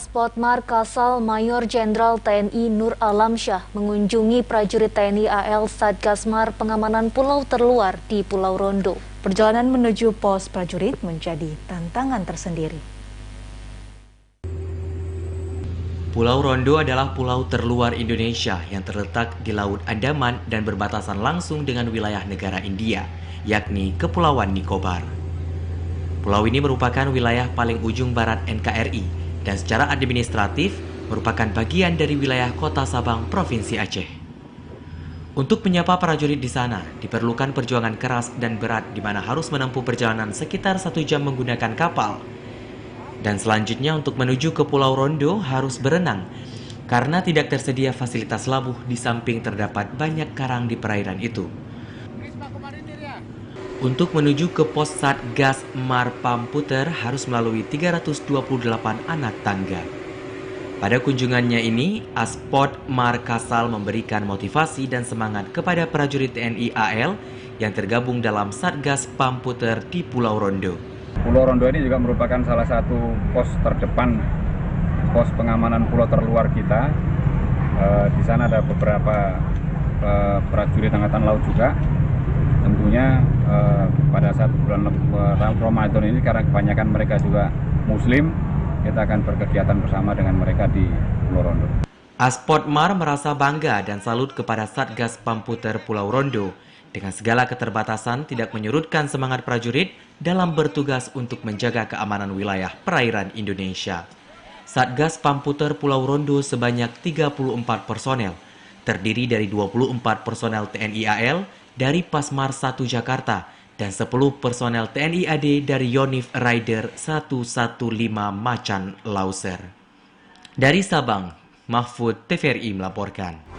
Aspodmar Kasal Mayor Jenderal TNI Nur Alamsyah mengunjungi prajurit TNI AL Satgasmar Pengamanan Pulau Terluar di Pulau Rondo. Perjalanan menuju pos prajurit menjadi tantangan tersendiri. Pulau Rondo adalah pulau terluar Indonesia yang terletak di Laut Andaman dan berbatasan langsung dengan wilayah negara India, yakni Kepulauan Nicobar. Pulau ini merupakan wilayah paling ujung barat NKRI dan secara administratif merupakan bagian dari wilayah Kota Sabang, Provinsi Aceh. Untuk menyapa prajurit di sana, diperlukan perjuangan keras dan berat di mana harus menempuh perjalanan sekitar 1 jam menggunakan kapal. Dan selanjutnya untuk menuju ke Pulau Rondo harus berenang, karena tidak tersedia fasilitas labuh di samping terdapat banyak karang di perairan itu. Untuk menuju ke pos Satgas Mar Pamputer harus melalui 328 anak tangga. Pada kunjungannya ini, Aspodmar Kasal memberikan motivasi dan semangat kepada prajurit TNI AL yang tergabung dalam Satgas Pamputer di Pulau Rondo. Pulau Rondo ini juga merupakan salah satu pos terdepan, pos pengamanan pulau terluar kita. Di sana ada beberapa prajurit Angkatan Laut juga. Tentunya pada saat bulan Ramadan ini karena kebanyakan mereka juga Muslim, kita akan berkegiatan bersama dengan mereka di Pulau Rondo. Aspodmar merasa bangga dan salut kepada Satgas Pamputer Pulau Rondo. Dengan segala keterbatasan tidak menyurutkan semangat prajurit dalam bertugas untuk menjaga keamanan wilayah perairan Indonesia. Satgas Pamputer Pulau Rondo sebanyak 34 personel, terdiri dari 24 personel TNI AL dari Pasmar 1 Jakarta dan 10 personel TNI AD dari Yonif Rider 115 Macan Lauser. Dari Sabang, Mahfud TVRI melaporkan.